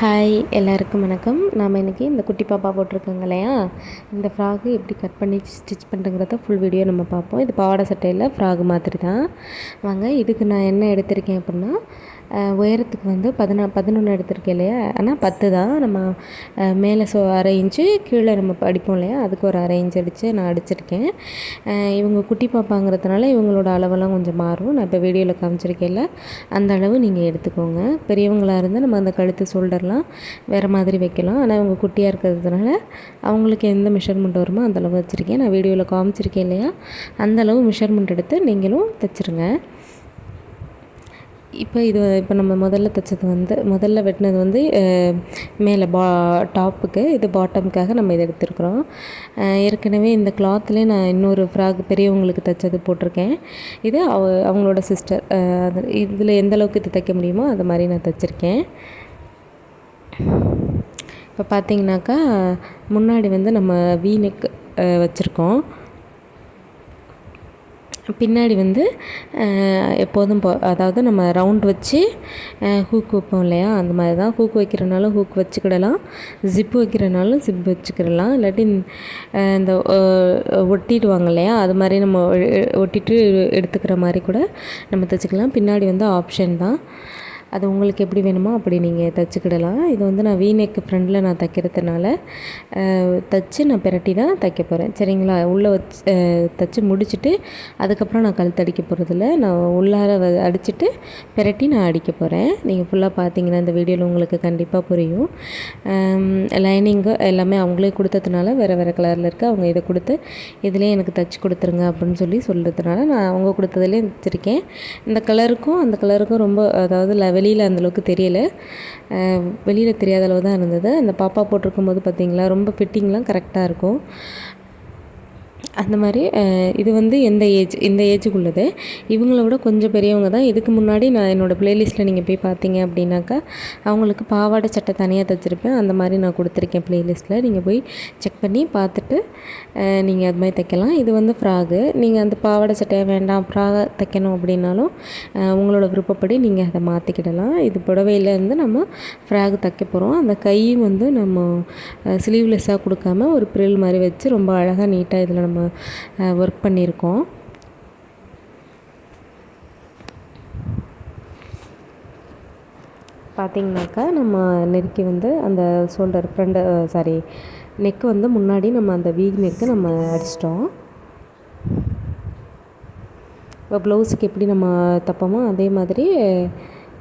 Hi எல்லாருக்கும் வணக்கம். நாம் இன்றைக்கி இந்த குட்டி பாப்பா போட்டிருக்கோங்க இல்லையா, இந்த ஃப்ராகு எப்படி கட் பண்ணி ஸ்டிச் பண்ணுறங்கிறத ஃபுல் வீடியோ நம்ம பார்ப்போம். இது பாவாடை சட்டையில் ஃப்ராகு மாதிரி தான். வாங்க, இதுக்கு நான் என்ன எடுத்திருக்கேன் அப்படின்னா, உயரத்துக்கு வந்து 11 எடுத்திருக்கேன் இல்லையா, ஆனால் 10 தான். நம்ம மேலே அரை இன்ச்சு, கீழே நம்ம அடிப்போம் இல்லையா, அதுக்கு ஒரு அரை இன்ச்சு அடித்து நான் அடிச்சிருக்கேன். இவங்க குட்டி பாப்பாங்கிறதுனால இவங்களோட அளவெல்லாம் கொஞ்சம் மாறும். நான் இப்போ வீடியோவில் காமிச்சிருக்கேன்ல, அந்த அளவு நீங்கள் எடுத்துக்கோங்க. பெரியவங்களாக இருந்தால் நம்ம அந்த கழுத்து ஷோல்டர்லாம் வேறு மாதிரி வைக்கலாம். ஆனால் இவங்க குட்டியாக இருக்கிறதுனால அவங்களுக்கு எந்த மெஷர்மெண்ட் வருமோ அந்தளவு வச்சுருக்கேன். நான் வீடியோவில் காமிச்சிருக்கேன் இல்லையா, அந்தளவு மெஷர்மெண்ட் எடுத்து நீங்களும் தைச்சிருங்க. இப்போ நம்ம முதல்ல வெட்டினது வந்து மேலே டாப்புக்கு, இது பாட்டமுக்காக நம்ம இதை எடுத்துருக்குறோம். ஏற்கனவே இந்த கிளாத்லேயே நான் இன்னொரு ஃப்ராக் பெரியவங்களுக்கு தைச்சது போட்டிருக்கேன். இது அவங்களோட சிஸ்டர். இதில் எந்த அளவுக்கு இது தைக்க முடியுமோ அது மாதிரி நான் தைச்சிருக்கேன். இப்போ பார்த்தீங்கன்னாக்கா, முன்னாடி வந்து நம்ம வீநெக் வச்சுருக்கோம். பின்னாடி வந்து எப்போதும் அதாவது நம்ம ரவுண்ட் வச்சு ஹூக் வைப்போம் இல்லையா, அந்த மாதிரி தான். ஹூக் வைக்கிறனாலும் ஹூக் வச்சுக்கிடலாம், ஜிப்பு வைக்கிறனாலும் ஜிப் வச்சுக்கிடலாம். இல்லாட்டி இந்த ஒட்டிடுவாங்க இல்லையா, அது மாதிரி நம்ம ஒட்டிட்டு எடுத்துக்கிற மாதிரி கூட நம்ம தைச்சிக்கலாம். பின்னாடி வந்து ஆப்ஷன் தான், அது உங்களுக்கு எப்படி வேணுமோ அப்படி நீங்கள் தைச்சிக்கிடலாம். இது வந்து நான் வீநெக்கு ஃப்ரண்டில் நான் தைக்கிறதுனால தைச்சி நான் பிரட்டி தான் தைக்க போகிறேன். சரிங்களா? உள்ளே வச்சு தைச்சி முடிச்சுட்டு அதுக்கப்புறம் நான் கழுத்து அடிக்க போகிறதில்ல. நான் உள்ளார அடிச்சுட்டு பிரட்டி நான் அடிக்க போகிறேன். நீங்கள் ஃபுல்லாக பார்த்தீங்கன்னா இந்த வீடியோவில் உங்களுக்கு கண்டிப்பாக புரியும். லைனிங்கு எல்லாமே அவங்களே கொடுத்ததுனால வேறு கலரில் இருக்குது. அவங்க இதை கொடுத்து இதிலே எனக்கு தைச்சி கொடுத்துருங்க அப்படின்னு சொல்கிறதுனால நான் அவங்க கொடுத்ததுலேயே தைச்சிருக்கேன். இந்த கலருக்கும் அந்த கலருக்கும் ரொம்ப, அதாவது வெளியில் அந்தளவுக்கு தெரியலை, வெளியில் தெரியாத அளவு தான் இருந்தது. அந்த பாப்பா போட்டிருக்கும்போது பார்த்திங்களா, ரொம்ப ஃபிட்டிங்லாம் கரெக்டாக இருக்கும். அந்த மாதிரி இது வந்து இந்த ஏஜுக்குள்ளது. இவங்கள விட கொஞ்சம் பெரியவங்க தான். இதுக்கு முன்னாடி நான் என்னோடய ப்ளேலிஸ்ட்டில் நீங்கள் போய் பார்த்தீங்க அப்படின்னாக்கா, அவங்களுக்கு பாவாடை சட்டை தனியாக தைச்சிருப்பேன். அந்த மாதிரி நான் கொடுத்துருக்கேன் ப்ளேலிஸ்ட்டில். நீங்கள் போய் செக் பண்ணி பார்த்துட்டு நீங்கள் அது மாதிரி தைக்கலாம். இது வந்து ஃப்ராகு. நீங்கள் அந்த பாவாடை சட்டையாக வேண்டாம், ஃப்ராக தைக்கணும் அப்படின்னாலும் உங்களோட விருப்பப்படி நீங்கள் அதை மாற்றிக்கிடலாம். இது புடவையிலேருந்து நம்ம ஃப்ராகு தைக்க போகிறோம். அந்த கையும் வந்து நம்ம ஸ்லீவ்லெஸ்ஸாக கொடுக்காம ஒரு ப்ரில் மாதிரி வச்சு ரொம்ப அழகாக நீட்டாக இதில் நம்ம ஒர்க் பண்ணியிருக்கோம். பார்த்திங்கனாக்கா, நம்ம நெருக்கி வந்து அந்த ஷோல்டர் நெக்கு வந்து முன்னாடி நம்ம அந்த வீக் நெக்கு நம்ம அடிச்சிட்டோம். இப்போ ப்ளவுஸுக்கு எப்படி நம்ம தைப்போமோ அதே மாதிரி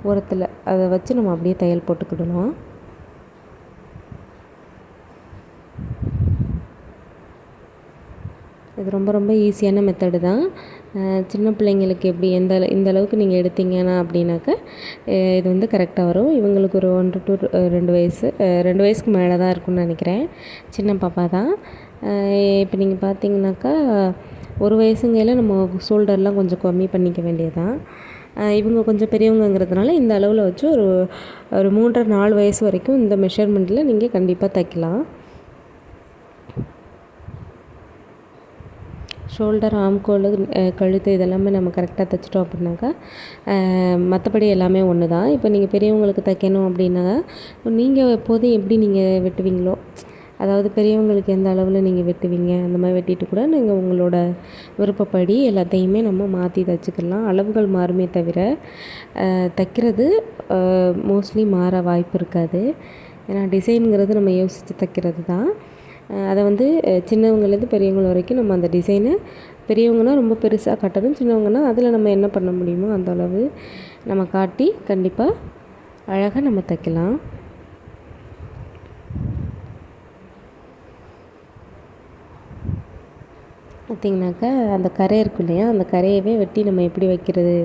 ஓரத்தில் அதை வச்சு நம்ம அப்படியே தையல் போட்டுக்கிடணும். இது ரொம்ப ரொம்ப ஈஸியான மெத்தடு தான். சின்ன பிள்ளைங்களுக்கு எப்படி இந்த அளவுக்கு நீங்கள் எடுத்தீங்கன்னா அப்படின்னாக்கா இது வந்து கரெக்டாக வரும். இவங்களுக்கு ஒரு 1 to 2 வயசு, 2 வயசுக்கு மேலே தான் இருக்குன்னு நினைக்கிறேன். சின்ன பாப்பா தான். இப்போ நீங்கள் பார்த்தீங்கன்னாக்கா, 1 வயசுங்கையில் நம்ம ஷோல்டர்லாம் கொஞ்சம் கம்மி பண்ணிக்க வேண்டியதான். இவங்க கொஞ்சம் பெரியவங்கிறதுனால இந்த அளவில் வச்சு ஒரு 3.5 4 வயசு வரைக்கும் இந்த மெஷர்மெண்ட்டில் நீங்கள் கண்டிப்பாக தைக்கலாம். ஷோல்டர், ஆம்கோல், கழுத்து இதெல்லாமே நம்ம கரெக்டாக தைச்சிட்டோம் அப்படின்னாக்கா மற்றபடி எல்லாமே ஒன்று தான். இப்போ நீங்கள் பெரியவங்களுக்கு தைக்கணும் அப்படின்னா நீங்கள் எப்போதும் எப்படி நீங்கள் வெட்டுவீங்களோ, அதாவது பெரியவங்களுக்கு எந்த அளவில் நீங்கள் வெட்டுவீங்க அந்த மாதிரி வெட்டிட்டு கூட நீங்கள் உங்களோட விருப்பப்படி எல்லாத்தையுமே நம்ம மாற்றி தைச்சிக்கலாம். அளவுகள் மாறுமே தவிர தைக்கிறது மோஸ்ட்லி மாற வாய்ப்பு இருக்காது. ஏன்னா டிசைனுங்கிறது நம்ம யோசித்து தைக்கிறது தான். அதை வந்து சின்னவங்கலேருந்து பெரியவங்க வரைக்கும் நம்ம அந்த டிசைனை, பெரியவங்கன்னா ரொம்ப பெருசாக காட்டணும், சின்னவங்கன்னா அதில் நம்ம என்ன பண்ண முடியுமோ அந்த அளவு நம்ம காட்டி கண்டிப்பாக அழகாக நம்ம தைக்கலாம். பார்த்திங்கனாக்கா, அந்த கரை இருக்கும் இல்லையா, அந்த கரையவே வெட்டி நம்ம எப்படி வைக்கிறது,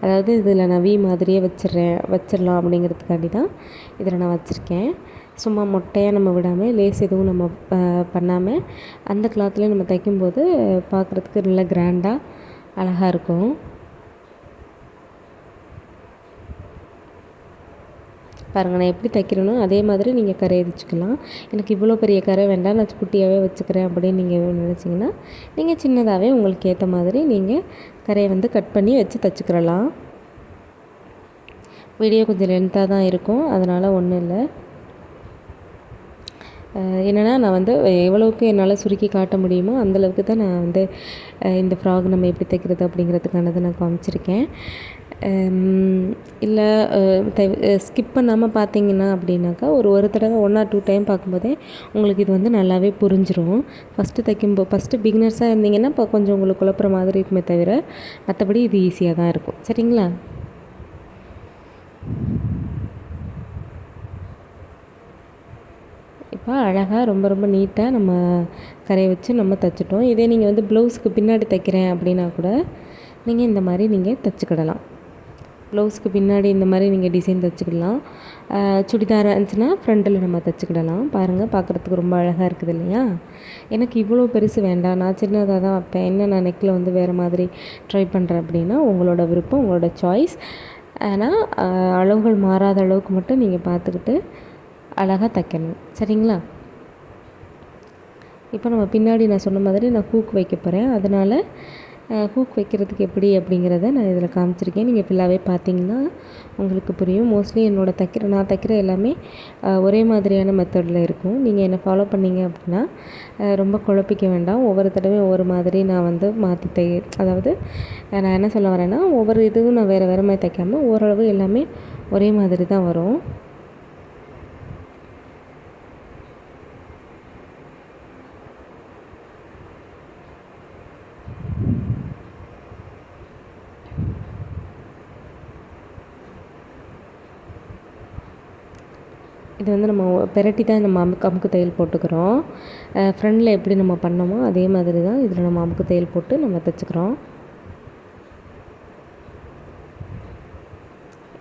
அதாவது இதில் நான் மாதிரியே வச்சிடலாம் அப்படிங்கிறதுக்காண்டி தான் இதில் நான் வச்சுருக்கேன். சும்மா மொட்டையாக நம்ம விடாமல், லேஸ் எதுவும் நம்ம பண்ணாமல் அந்த கிளாத்தில் நம்ம தைக்கும்போது பார்க்குறதுக்கு நல்லா கிராண்டாக அழகாக இருக்கும். பாருங்கள், நான் எப்படி தைக்கிறேனோ அதே மாதிரி நீங்கள் கரை வச்சுக்கலாம். எனக்கு இவ்வளோ பெரிய கரை வேண்டாம், நான் குட்டியாகவே வச்சுக்கிறேன் அப்படின்னு நீங்கள் நினச்சிங்கன்னா நீங்கள் சின்னதாகவே உங்களுக்கு ஏற்ற மாதிரி நீங்கள் கரையை வந்து கட் பண்ணி வச்சு தைச்சிக்கிறலாம். வீடியோ கொஞ்சம் லென்த்தாக தான் இருக்கும், அதனால் ஒன்றும் இல்லை. என்னென்னா நான் வந்து எவ்வளோக்கு என்னால் சுருக்கி காட்ட முடியுமோ அந்தளவுக்கு தான் நான் வந்து இந்த ஃப்ராக் நம்ம எப்படி தைக்கிறது அப்படிங்கிறதுக்கானதை நான் காமிச்சிருக்கேன். இல்லை ஸ்கிப் பண்ணாமல் பார்த்தீங்கன்னா அப்படின்னாக்கா ஒரு தடவை 1 or 2 டைம் பார்க்கும்போதே உங்களுக்கு இது வந்து நல்லாவே புரிஞ்சிடும். ஃபஸ்ட்டு பிகினர்ஸாக இருந்தீங்கன்னா இப்போ கொஞ்சம் உங்களுக்கு குழப்புற மாதிரி இருக்குமே தவிர மற்றபடி இது ஈஸியாக தான் இருக்கும். சரிங்களா? இப்போ அழகாக ரொம்ப ரொம்ப நீட்டாக நம்ம கரையை வச்சு நம்ம தைச்சிட்டோம். இதே நீங்கள் வந்து ப்ளவுஸுக்கு பின்னாடி தைக்கிறேன் அப்படின்னா கூட நீங்கள் இந்த மாதிரி நீங்கள் தைச்சிக்கிடலாம். ப்ளவுஸுக்கு பின்னாடி இந்த மாதிரி நீங்கள் டிசைன் தைச்சிக்கிடலாம். சுடிதாராக இருந்துச்சுன்னா ஃப்ரண்ட்டில் நம்ம தைச்சிக்கிடலாம். பாருங்கள், பார்க்குறதுக்கு ரொம்ப அழகாக இருக்குது இல்லையா? எனக்கு இவ்வளோ பெருசு வேண்டாம், நான் சின்னதாக தான் வைப்பேன், என்ன நான் நெக்கில் வந்து வேறு மாதிரி ட்ரை பண்ணுறேன் அப்படின்னா உங்களோட விருப்பம், உங்களோட சாய்ஸ். ஆனால் அளவுகள் மாறாத அளவுக்கு மட்டும் நீங்கள் பார்த்துக்கிட்டு அழகாக தைக்கணும். சரிங்களா? இப்போ நம்ம பின்னாடி நான் சொன்ன மாதிரி நான் ஹூக் வைக்க போகிறேன். அதனால் ஹூக் வைக்கிறதுக்கு எப்படி அப்படிங்கிறத நான் இதில் காமிச்சிருக்கேன். நீங்கள் ஃபுல்லாகவே பார்த்தீங்கன்னா உங்களுக்கு புரியும். மோஸ்ட்லி நான் தைக்கிற எல்லாமே ஒரே மாதிரியான மெத்தடில் இருக்கும். நீங்கள் என்னை ஃபாலோ பண்ணிங்க அப்படின்னா ரொம்ப குழப்பிக்க வேண்டாம். ஒவ்வொரு தடவையும் ஒவ்வொரு மாதிரி நான் வந்து மாற்றி அதாவது நான் என்ன சொல்ல வரேன்னா, ஒவ்வொரு இதுவும் நான் வேறு வேறு மாதிரி தைக்காமல் ஓரளவு எல்லாமே ஒரே மாதிரி தான் வரும். இது வந்து நம்ம பெரட்டி தான் நம்ம அமுக்கு தையல் போட்டுக்கிறோம். ஃப்ரண்டில் எப்படி நம்ம பண்ணோமோ அதே மாதிரி தான் இதில் நம்ம அமுக்கு தையல் போட்டு நம்ம தைச்சிக்கிறோம்.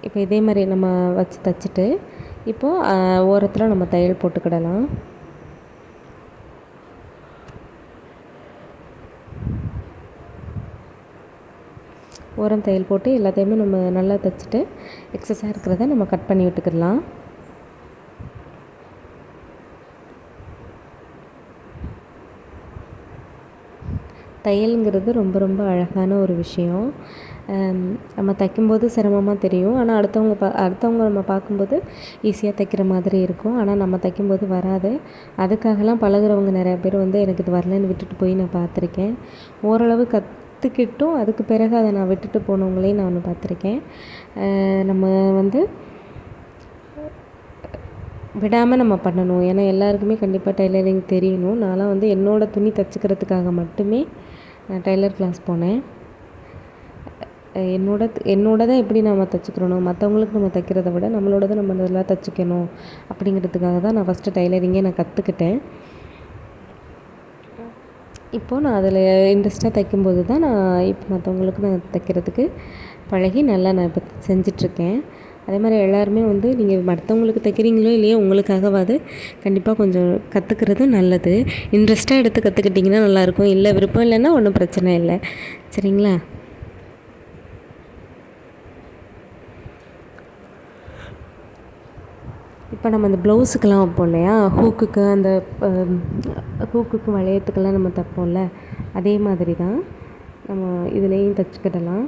இப்போ இதே மாதிரி நம்ம வச்சு தைச்சிட்டு இப்போது ஓரத்தில் நம்ம தையல் போட்டுக்கிடலாம். ஓரம் தையல் போட்டு எல்லாத்தையுமே நம்ம நல்லா தைச்சிட்டு எக்ஸஸாக இருக்கிறத நம்ம கட் பண்ணி விட்டுக்கிடலாம். தையலுங்கிறது ரொம்ப ரொம்ப அழகான ஒரு விஷயம். நம்ம தைக்கும்போது சிரமமாக தெரியும். ஆனால் அடுத்தவங்க நம்ம பார்க்கும்போது ஈஸியாக தைக்கிற மாதிரி இருக்கும். ஆனால் நம்ம தைக்கும்போது வராது. அதுக்காகலாம் பழகுறவங்க நிறையா பேர் வந்து எனக்கு இது வரலன்னு விட்டுட்டு போய் நான் பார்த்துருக்கேன். ஓரளவு கற்றுக்கிட்டும் அதுக்கு பிறகு அதை நான் விட்டுட்டு போனவங்களையும் நான் பார்த்துருக்கேன். நம்ம வந்து விடாமல் நம்ம பண்ணணும். ஏன்னா எல்லாருக்குமே கண்டிப்பாக டெய்லரிங் தெரியணும். நான்லாம் வந்து என்னோடய துணி தைச்சிக்கிறதுக்காக மட்டுமே நான் டெய்லர் கிளாஸ் போனேன். என்னோடதை எப்படி நம்ம தைச்சிக்கிறணும், மற்றவங்களுக்கு நம்ம தைக்கிறத விட நம்மளோடதை நம்ம நல்லா தைச்சிக்கணும் அப்படிங்கிறதுக்காக தான் நான் ஃபஸ்ட்டு டைலரிங்கே நான் கற்றுக்கிட்டேன். இப்போது நான் அதில் இன்ட்ரெஸ்ட்டாக தைக்கும்போது தான் நான் இப்போ மற்றவங்களுக்கு நான் தைக்கிறதுக்கு பழகி நல்லா நான் இப்போ செஞ்சிட்ருக்கேன். அதே மாதிரி எல்லாருமே வந்து நீங்கள் மற்றவங்களுக்கு தைக்கிறீங்களோ இல்லையோ உங்களுக்காகவாது கண்டிப்பாக கொஞ்சம் கற்றுக்கிறது நல்லது. இன்ட்ரெஸ்ட்டாக எடுத்து கற்றுக்கிட்டிங்கன்னா நல்லாயிருக்கும். இல்லை விருப்பம் இல்லைன்னா ஒன்றும் பிரச்சனை இல்லை. சரிங்களா? இப்போ நம்ம அந்த ப்ளவுஸுக்கெல்லாம் வைப்போம் இல்லையா, ஹூக்குக்கு வளையத்துக்கெல்லாம் நம்ம தைப்போம்ல, அதே மாதிரி தான் நம்ம இதுலேயும் தைச்சிக்கிடலாம்.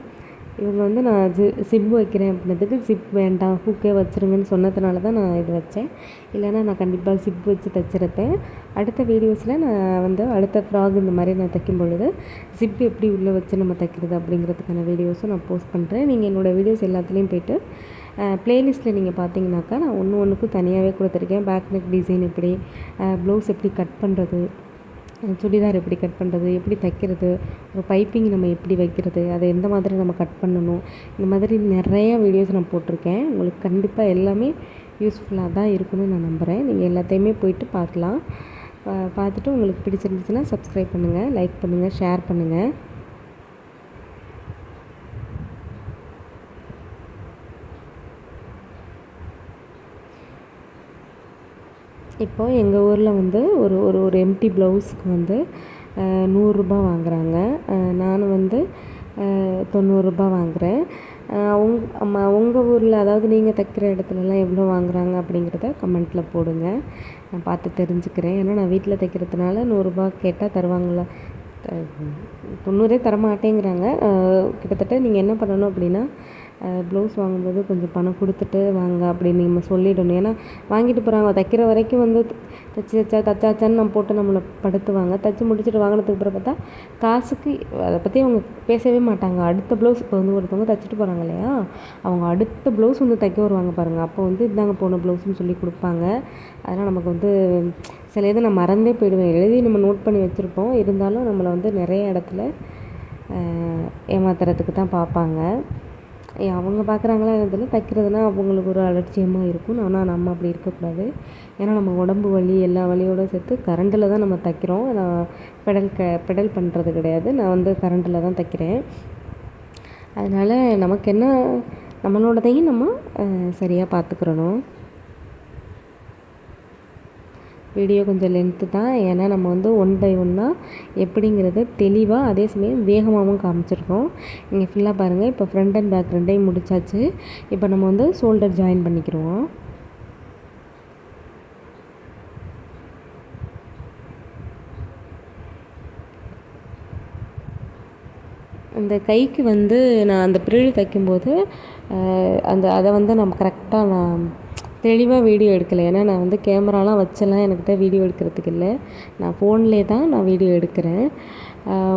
இவங்க வந்து நான் ஜிப் வைக்கிறேன் அப்படின்றதுக்கு ஜிப் வேண்டாம் ஹூக்கே வச்சுருங்கன்னு சொன்னதுனால தான் நான் இது வச்சேன். இல்லைன்னா நான் கண்டிப்பாக ஜிப் வச்சு தைச்சிருப்பேன். அடுத்த வீடியோஸில் நான் வந்து அடுத்த ஃப்ராக் இந்த மாதிரி நான் தைக்கும் பொழுது ஜிப் எப்படி உள்ளே வச்சு நம்ம தைக்கிறது அப்படிங்கிறதுக்கான வீடியோஸும் நான் போஸ்ட் பண்ணுறேன். நீங்கள் என்னோடய வீடியோஸ் எல்லாத்துலேயும் போய்ட்டு ப்ளேலிஸ்ட்டில் நீங்கள் பார்த்தீங்கன்னாக்கா நான் ஒன்றுக்கும் தனியாகவே கொடுத்துருக்கேன். பேக் நெக் டிசைன் எப்படி, ப்ளவுஸ் எப்படி கட் பண்ணுறது, சுடிதார் எப்படி கட் பண்ணுறது, எப்படி தைக்கிறது, ஒரு பைப்பிங் நம்ம எப்படி வைக்கிறது, அதை எந்த மாதிரி நம்ம கட் பண்ணணும், இந்த மாதிரி நிறையா வீடியோஸ் நான் போட்டிருக்கேன். உங்களுக்கு கண்டிப்பாக எல்லாமே யூஸ்ஃபுல்லாக தான் இருக்குன்னு நான் நம்புகிறேன். நீங்கள் எல்லாத்தையுமே போயிட்டு பார்க்கலாம். பார்த்துட்டு உங்களுக்கு பிடிச்சிருந்துச்சுன்னா சப்ஸ்கிரைப் பண்ணுங்கள், லைக் பண்ணுங்கள், ஷேர் பண்ணுங்கள். இப்போது எங்கள் ஊரில் வந்து ஒரு எம்டி ப்ளவுஸுக்கு வந்து 100 ரூபா வாங்குகிறாங்க. நானும் வந்து 90 ரூபா வாங்குகிறேன். உங்கள் ஊரில், அதாவது நீங்கள் தைக்கிற இடத்துலலாம் எவ்வளோ வாங்குகிறாங்க அப்படிங்கிறத கமெண்ட்டில் போடுங்க. நான் பார்த்து தெரிஞ்சுக்கிறேன். ஏன்னா நான் வீட்டில் தைக்கிறதுனால 100 ரூபா கேட்டால் தருவாங்களா, 90 தரமாட்டேங்கிறாங்க. கிட்டத்தட்ட நீங்கள் என்ன பண்ணணும் அப்படின்னா ப்ளவுஸ் வாங்கும்போது கொஞ்சம் பணம் கொடுத்துட்டு வாங்க அப்படின்னு நம்ம சொல்லிடணும். ஏன்னா வாங்கிட்டு போகிறாங்க, தைக்கிற வரைக்கும் வந்து தச்சாச்சான்னு நம்ம போட்டு நம்மளை படுத்துவாங்க. தைச்சி முடிச்சுட்டு வாங்கினதுக்கு அப்புறம் பார்த்தா காசுக்கு அதை பற்றி அவங்க பேசவே மாட்டாங்க. அடுத்த ப்ளவுஸ் இப்போ வந்து ஒருத்தவங்க தைச்சிட்டு போகிறாங்க இல்லையா, அவங்க அடுத்த ப்ளவுஸ் வந்து தைக்க வருவாங்க பாருங்கள், அப்போ வந்து இந்தாங்க போன ப்ளவுஸ்ன்னு சொல்லி கொடுப்பாங்க. அதனால் நமக்கு வந்து சில இதை நான் மறந்தே போயிடுவேன். எழுதி நம்ம நோட் பண்ணி வச்சுருப்போம், இருந்தாலும் நம்மளை வந்து நிறைய இடத்துல ஏமாத்துறதுக்கு தான் பார்ப்பாங்க. அவங்க பார்க்குறாங்களா இதில் தைக்கிறதுனா அவங்களுக்கு ஒரு அலட்சியமாக இருக்கும். ஆனால் நம்ம அப்படி இருக்கக்கூடாது. ஏன்னா நம்ம உடம்பு வலி எல்லா வலியோடு சேர்த்து கரண்டில் தான் நம்ம தைக்கிறோம். நான் பெடல் பண்ணுறது கிடையாது, நான் வந்து கரண்டில் தான் தைக்கிறேன். அதனால் நமக்கு என்ன, நம்மளோடதையும் நம்ம சரியாக பார்த்துக்கிறணும். வீடியோ கொஞ்சம் லென்த்து தான், ஏன்னா நம்ம வந்து 1 பை 1 எப்படிங்கிறத தெளிவாக அதே சமயம் வேகமாகவும் காமிச்சிருக்கோம். நீங்கள் ஃபுல்லாக பாருங்கள். இப்போ ஃப்ரண்ட் அண்ட் பேக் ரெண்டையும் முடிச்சாச்சு. இப்போ நம்ம வந்து ஷோல்டர் ஜாயின் பண்ணிக்கிடுவோம். அந்த கைக்கு வந்து நான் அந்த ப்ரில் தைக்கும்போது அதை வந்து நம்ம கரெக்டாக நான் தெளிவாக வீடியோ எடுக்கலை. ஏன்னா நான் வந்து கேமராலாம் வச்செல்லாம் என்கிட்ட வீடியோ எடுக்கிறதுக்கு இல்லை. நான் ஃபோன்லேயே தான் நான் வீடியோ எடுக்கிறேன்.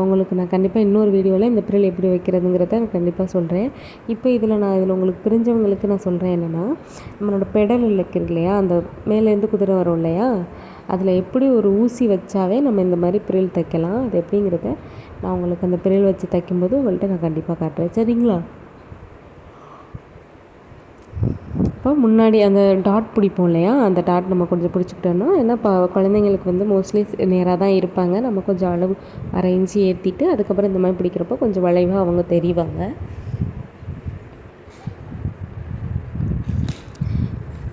உங்களுக்கு நான் கண்டிப்பாக இன்னொரு வீடியோவில் இந்த ப்ரில் எப்படி வைக்கிறதுங்கிறத நான் கண்டிப்பாக சொல்கிறேன். இப்போ இதில் உங்களுக்கு தெரிஞ்சவங்களுக்கு நான் சொல்கிறேன் என்னென்னா, நம்மளோட பெடல் இருக்குது இல்லையா, அந்த மேலேருந்து குதிரை வரும் இல்லையா, அதில் எப்படி ஒரு ஊசி வச்சாவே நம்ம இந்த மாதிரி ப்ரில் தைக்கலாம். அது எப்படிங்கிறத நான் உங்களுக்கு அந்த ப்ரில் வச்சு தைக்கும்போது உங்கள்கிட்ட நான் கண்டிப்பாக காட்டுறேன், சரிங்களா? இப்போ முன்னாடி அந்த டாட் பிடிப்போம் இல்லையா, அந்த டாட் நம்ம கொஞ்சம் பிடிச்சிக்கிட்டோன்னா, ஏன்னா குழந்தைங்களுக்கு வந்து மோஸ்ட்லி நேராக தான் இருப்பாங்க. நம்ம கொஞ்சம் அளவு 1/2 இன்ச்சு ஏற்றிட்டு அதுக்கப்புறம் இந்த மாதிரி பிடிக்கிறப்போ கொஞ்சம் வளைவாக அவங்க தெரிவாங்க.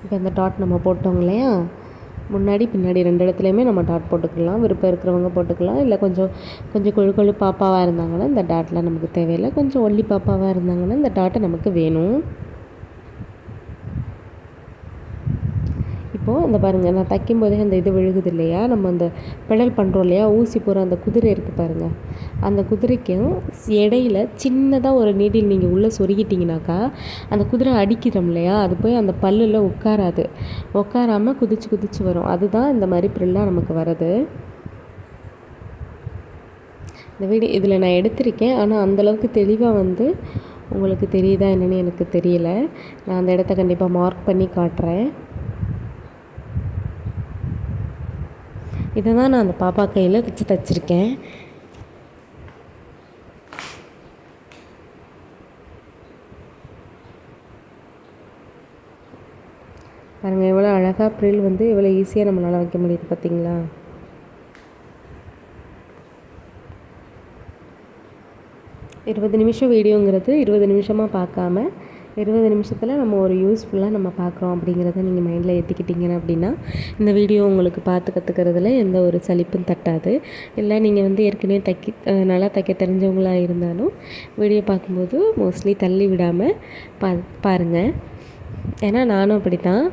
இப்போ இந்த டாட் நம்ம போட்டோம் இல்லையா, முன்னாடி பின்னாடி 2 இடத்துலையுமே நம்ம டாட் போட்டுக்கலாம். விருப்பம் இருக்கிறவங்க போட்டுக்கலாம். இல்லை கொஞ்சம் கொழு பாப்பாவாக இருந்தாங்கன்னா இந்த டாட்லாம் நமக்கு தேவையில்லை. கொஞ்சம் ஒல்லி பாப்பாவாக இருந்தாங்கன்னா இந்த டாட்டை நமக்கு வேணும். இப்போது இந்த பாருங்கள், நான் தைக்கும்போதே அந்த இது விழுகுது இல்லையா, நம்ம அந்த பெடல் பண்ணுறோம் இல்லையா, ஊசி போகிற அந்த குதிரை இருக்குது பாருங்கள், அந்த குதிரைக்கும் இடையில சின்னதாக ஒரு நீடில் நீங்கள் உள்ளே சொருகிட்டிங்கனாக்கா அந்த குதிரை அடிக்கிறோம் இல்லையா, அது போய் அந்த பல்லில் உட்காராமல் குதிச்சு வரும். அதுதான் இந்த மாதிரி ப்ரில்லாக நமக்கு வருது. இந்த வீடியோ இதில் நான் எடுத்திருக்கேன், ஆனால் அந்தளவுக்கு தெளிவாக வந்து உங்களுக்கு தெரியுதா என்னென்னு எனக்கு தெரியல. நான் அந்த இடத்த கண்டிப்பாக மார்க் பண்ணி காட்டுறேன். இதை தான் நான் அந்த பாப்பா கையில் வச்சு தைச்சிருக்கேன். பாருங்கள் எவ்வளோ அழகாக ப்ரில் வந்து எவ்வளோ ஈஸியாக நம்மளால் வைக்க முடியுது பார்த்தீங்களா? இருபது நிமிஷம் வீடியோங்கிறது 20 நிமிஷமாக பார்க்காம 20 நிமிஷத்தில் நம்ம ஒரு யூஸ்ஃபுல்லாக நம்ம பார்க்குறோம் அப்படிங்கிறத நீங்கள் மைண்டில் ஏற்றிக்கிட்டிங்க அப்படின்னா இந்த வீடியோ உங்களுக்கு பார்த்து கற்றுக்கிறதுல எந்த ஒரு சலிப்பும் தட்டாது. இல்லை நீங்கள் வந்து ஏற்கனவே நல்லா தைக்க தெரிஞ்சவங்களாக இருந்தாலும் வீடியோ பார்க்கும்போது மோஸ்ட்லி தள்ளி விடாமல் பாருங்கள். ஏன்னா நானும் அப்படி தான்,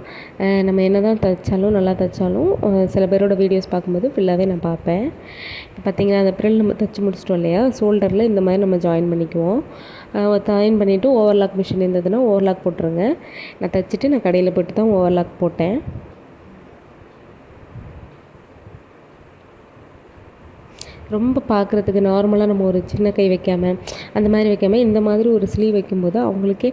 நம்ம என்ன தான் தைச்சாலும் நல்லா தைச்சாலும் சில பேரோட வீடியோஸ் பார்க்கும்போது ஃபுல்லாகவே நான் பார்ப்பேன். இப்போ பார்த்திங்கன்னா அந்த ப்ரில் நம்ம தைச்சி முடிச்சிட்டோம் இல்லையா, ஷோல்டரில் இந்த மாதிரி நம்ம ஜாயின் பண்ணிக்குவோம். ஜாயின் பண்ணிவிட்டு ஓவர்லாக் மிஷின் இருந்ததுன்னா ஓவர்லாக் போட்டுருங்க. நான் தைச்சிட்டு நான் கடையில் போய்ட்டு தான் ஓவர்லாக் போட்டேன். ரொம்ப பார்க்குறதுக்கு நார்மலாக நம்ம ஒரு சின்ன கை வைக்காமல் அந்த மாதிரி வைக்காமல் இந்த மாதிரி ஒரு ஸ்லீவ் வைக்கும்போது அவங்களுக்கே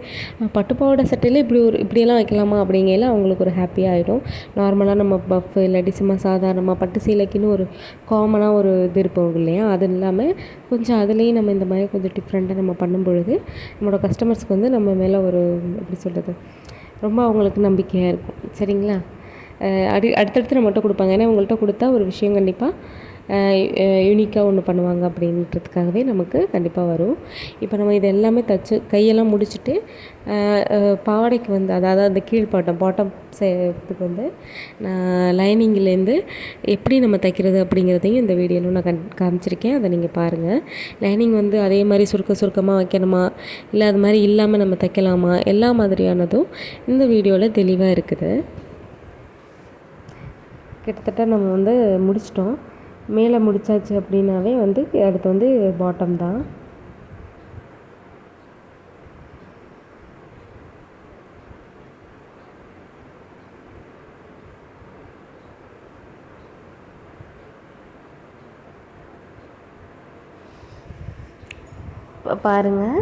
பட்டுப்பாவோட சட்டையில் இப்படியெல்லாம் வைக்கலாமா அப்படிங்கையில் அவங்களுக்கு ஒரு ஹாப்பியாக ஆகிடும். நார்மலாக நம்ம பஃப் இல்லாட்டி சும்மா சாதாரணமாக பட்டு சீலைக்குன்னு ஒரு காமனாக ஒரு இது இருப்போம் இல்லையா, அது இல்லாமல் கொஞ்சம் அதுலேயும் நம்ம இந்த மாதிரி கொஞ்சம் டிஃப்ரெண்ட்டாக நம்ம பண்ணும் பொழுது நம்மளோட கஸ்டமர்ஸ்க்கு வந்து நம்ம மேலே ஒரு எப்படி சொல்கிறது, ரொம்ப அவங்களுக்கு நம்பிக்கையாக இருக்கும். சரிங்களா? அடுத்தடுத்து நம்மகிட்ட கொடுப்பாங்க. ஏன்னா அவங்கள்ட்ட கொடுத்தா ஒரு விஷயம் கண்டிப்பாக யூனிக்காக ஒன்று பண்ணுவாங்க அப்படின்றதுக்காகவே நமக்கு கண்டிப்பாக வரும். இப்போ நம்ம இது எல்லாமே தைச்சி கையெல்லாம் முடிச்சுட்டு பாவாடைக்கு வந்து அதாவது அந்த பாட்டம் செய்கிறதுக்கு வந்து நான் லைனிங்லேருந்து எப்படி நம்ம தைக்கிறது அப்படிங்கிறதையும் இந்த வீடியோவில் நான் காமிச்சிருக்கேன். அதை நீங்கள் பாருங்கள். லைனிங் வந்து அதே மாதிரி சுருக்கமாக வைக்கணுமா, இல்லை அது மாதிரி இல்லாமல் நம்ம தைக்கலாமா, எல்லா மாதிரியானதும் இந்த வீடியோவில் தெளிவாக இருக்குது. கிட்டத்தட்ட நம்ம வந்து முடிச்சிட்டோம். மேலே முடித்தாச்சு அப்படின்னாவே வந்து அடுத்து வந்து பாட்டம் தான். பாருங்கள்,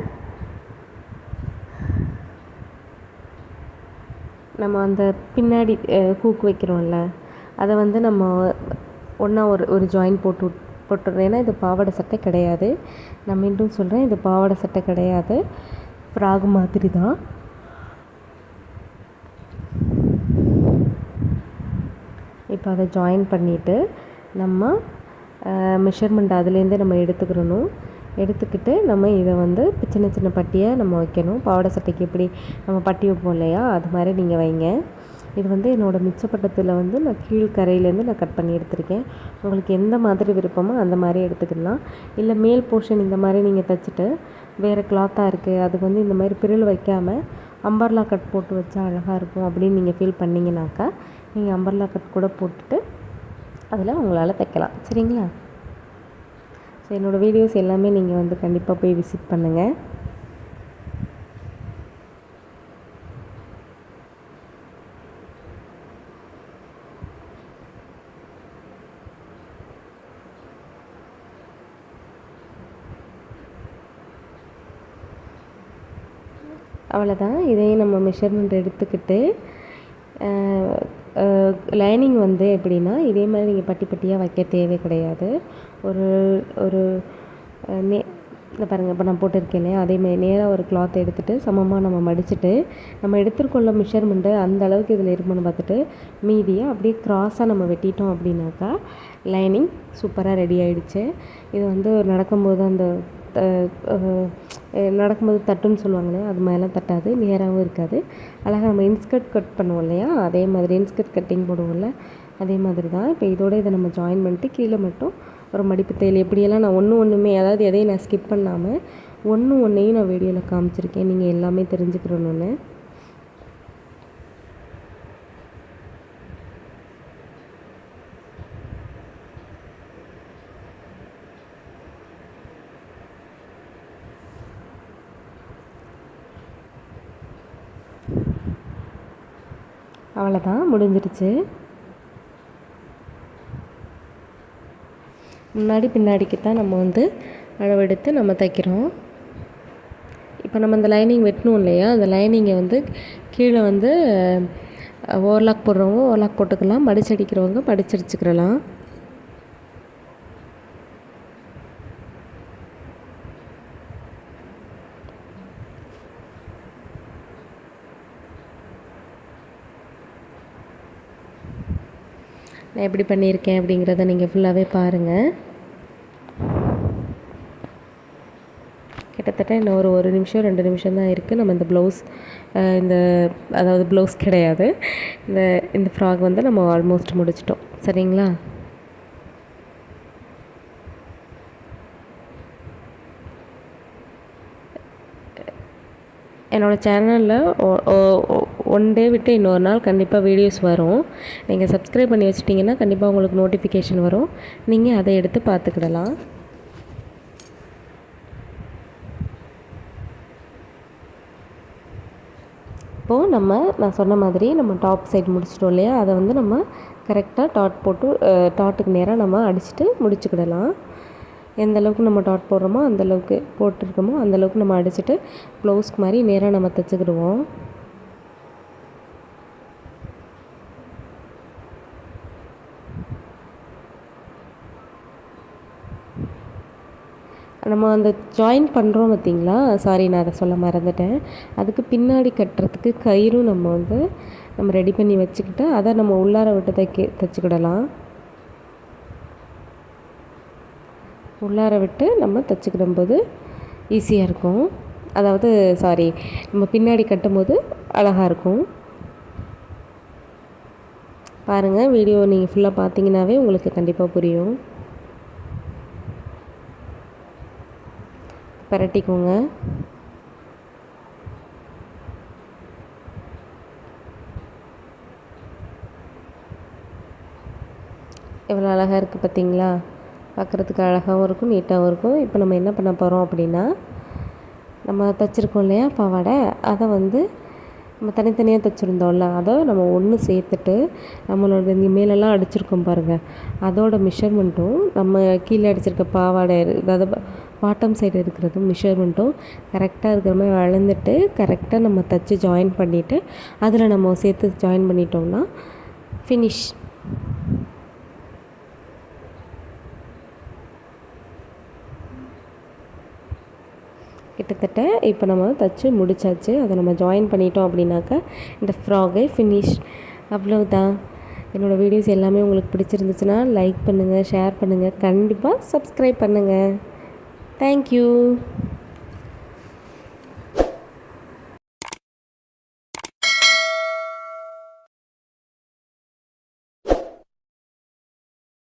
நம்ம அந்த பின்னாடி ஹூக் வைக்கிறோம்ல, அதை வந்து நம்ம ஒன்றா ஒரு ஜாயின் போட்டுடுறோம். ஏன்னா இது பாவாடை சட்டை கிடையாது. நான் மீண்டும் சொல்கிறேன், இது பாவாடை சட்டை கிடையாது, ஃப்ராக் மாதிரி தான். இப்போ அதை ஜாயின் பண்ணிவிட்டு நம்ம மெஷர்மெண்ட் அதுலேருந்து நம்ம எடுத்துக்கிட்டு நம்ம இதை வந்து சின்ன சின்ன பட்டியாக நம்ம வைக்கணும். பாவாடை சட்டைக்கு எப்படி நம்ம பட்டி வைப்போம் இல்லையா, அது மாதிரி நீங்கள் வைங்க. இது வந்து என்னோடய மிச்சப்பட்டத்தில் வந்து நான் கீழ்கரையிலேருந்து நான் கட் பண்ணி எடுத்திருக்கேன். உங்களுக்கு எந்த மாதிரி விருப்பமோ அந்த மாதிரி எடுத்துக்கலாம். இல்லை மேல் போர்ஷன் இந்த மாதிரி நீங்கள் தைச்சிட்டு வேறு கிளாத்தாக இருக்குது, அதுக்கு வந்து இந்த மாதிரி பிரில் வைக்காமல் அம்பர்லா கட் போட்டு வச்சா அழகாக இருக்கும் அப்படின்னு நீங்கள் ஃபீல் பண்ணிங்கனாக்கா நீங்கள் அம்பர்லா கட் கூட போட்டுட்டு அதில் உங்களால் தைக்கலாம். சரிங்களா? ஸோ என்னோடய வீடியோஸ் எல்லாமே நீங்கள் வந்து கண்டிப்பாக போய் விசிட் பண்ணுங்கள். அவ்வளோதான். இதையும் நம்ம மெஷர்மெண்ட் எடுத்துக்கிட்டு லைனிங் வந்து எப்படின்னா இதே மாதிரி நீங்கள் பட்டி பட்டியாக வைக்க தேவை கிடையாது. ஒரு ஒரு இந்த பாருங்கள், இப்போ நான் போட்டிருக்கேன் இல்லையா, அதேமாதிரி நேராக ஒரு கிளாத் எடுத்துகிட்டு சமமாக நம்ம மடிச்சுட்டு நம்ம எடுத்துருக்கொள்ள மெஷர்மெண்ட்டு அந்த அளவுக்கு இதில் இருக்குன்னு பார்த்துட்டு மீதியை அப்படியே க்ராஸாக நம்ம வெட்டிட்டோம் அப்படின்னாக்கா லைனிங் சூப்பராக ரெடி ஆகிடுச்சு. இது வந்து நடக்கும்போது அந்த நடக்கும்போது தட்டுன்னு சொல்லுவாங்களே, அது மாதிரிலாம் தட்டாது, நேராகவும் இருக்காது. அழகாக நம்ம இன்ஸ்கர்ட் கட் பண்ணுவோம் இல்லையா, அதே மாதிரி இன்ஸ்கர்ட் கட்டிங் போடுவோம்ல, அதே மாதிரி தான். இப்போ இதோடு இதை நம்ம ஜாயின் பண்ணிட்டு கீழே மட்டும் ஒரு மடிப்பு தையல் எப்படியெல்லாம் நான் ஒன்றுமே அதாவது எதையும் நான் ஸ்கிப் பண்ணாமல் ஒன்றையும் நான் வீடியோவில் காமிச்சிருக்கேன், நீங்கள் எல்லாமே தெரிஞ்சுக்கிறணுன்னு. அவ்வளோதான், முடிஞ்சிடுச்சு. முன்னாடி பின்னாடிக்கு தான் நம்ம வந்து அளவெடுத்து நம்ம தைக்கிறோம். இப்போ நம்ம அந்த லைனிங் வெட்டணும் இல்லையா, அந்த லைனிங்கை வந்து கீழே வந்து ஓவர்லாக் போடுறவங்க ஓவர்லாக் போட்டுக்கலாம், மடிச்சடிக்கிறவங்க மடிச்சடிச்சுக்கிறலாம். நான் எப்படி பண்ணியிருக்கேன் அப்படிங்கிறத நீங்கள் ஃபுல்லாகவே பாருங்கள். கிட்டத்தட்ட இன்னும் ஒரு நிமிஷம் 2 நிமிஷம் தான் இருக்குது. நம்ம இந்த ப்ளவுஸ் அதாவது ப்ளவுஸ் கிடையாது, இந்த ஃப்ராக் வந்து நம்ம ஆல்மோஸ்ட் முடிச்சிட்டோம். சரிங்களா? என்னோடய சேனலில் ஒன் டே விட்டு இன்னொரு நாள் கண்டிப்பாக வீடியோஸ் வரும். நீங்கள் சப்ஸ்கிரைப் பண்ணி வச்சிட்டிங்கன்னா கண்டிப்பாக உங்களுக்கு நோட்டிஃபிகேஷன் வரும், நீங்கள் அதை எடுத்து பார்த்துக்கிடலாம். இப்போது நான் சொன்ன மாதிரி நம்ம டாப் சைடு முடிச்சிட்டோம் இல்லையா, அதை வந்து நம்ம கரெக்டாக டாட்டுக்கு நேராக நம்ம அடிச்சுட்டு முடிச்சுக்கிடலாம். எந்த அளவுக்கு நம்ம டாட் போடுறோமோ அந்தளவுக்கு போட்டிருக்கோமோ அந்தளவுக்கு நம்ம அடிச்சுட்டு ப்ளவுஸ்க்கு மாதிரி நேராக நம்ம தைச்சிக்கிடுவோம். நம்ம அந்த ஜாயின் பண்ணுறோம் பார்த்திங்களா, சாரி நான் அதை சொல்ல மறந்துட்டேன். அதுக்கு பின்னாடி கட்டுறதுக்கு கயிறும் நம்ம ரெடி பண்ணி வச்சுக்கிட்டு அதை நம்ம உள்ளார விட்டு தைச்சிக்கிடலாம். உள்ளார விட்டு நம்ம தைச்சிக்கிடும்போது ஈஸியாக இருக்கும். அதாவது நம்ம பின்னாடி கட்டும்போது அழகாக இருக்கும். பாருங்கள், வீடியோ நீங்கள் ஃபுல்லாக பார்த்தீங்கன்னாவே உங்களுக்கு கண்டிப்பாக புரியும். பரட்டிக்கோங்க. எவ்வளோ அழகாக இருக்குது பார்த்தீங்களா? பார்க்குறதுக்கு அழகாகவும் இருக்கும், நீட்டாகவும் இருக்கும். இப்போ நம்ம என்ன பண்ண போகிறோம் அப்படின்னா, நம்ம தைச்சிருக்கோம் இல்லையா பாவாடை, அதை வந்து நம்ம தனித்தனியாக தைச்சிருந்தோம்ல, அதை நம்ம ஒன்று சேர்த்துட்டு நம்மளோட இங்கே மேலெல்லாம் அடிச்சிருக்கோம் பாருங்கள், அதோட மெஷர்மெண்ட்டும் நம்ம கீழே அடிச்சிருக்க பாவாடை அதாவது பாட்டம் சைடு இருக்கிறதும் மெஷர்மெண்ட்டும் கரெக்டாக இருக்கிற மாதிரி அளந்துட்டு கரெக்டாக நம்ம தைச்சி ஜாயின் பண்ணிவிட்டு அதில் நம்ம சேர்த்து ஜாயின் பண்ணிட்டோம்னா ஃபினிஷ். கிட்டத்தட்ட இப்போ நம்ம தைச்சி முடிச்சாச்சு. அதை நம்ம ஜாயின் பண்ணிட்டோம் அப்படின்னாக்கா இந்த ஃப்ராகே ஃபினிஷ். அவ்வளவுதான். என்னோடய வீடியோஸ் எல்லாமே உங்களுக்கு பிடிச்சிருந்துச்சுன்னா லைக் பண்ணுங்கள், ஷேர் பண்ணுங்கள், கண்டிப்பாக சப்ஸ்கிரைப் பண்ணுங்கள். தேங்க்யூ.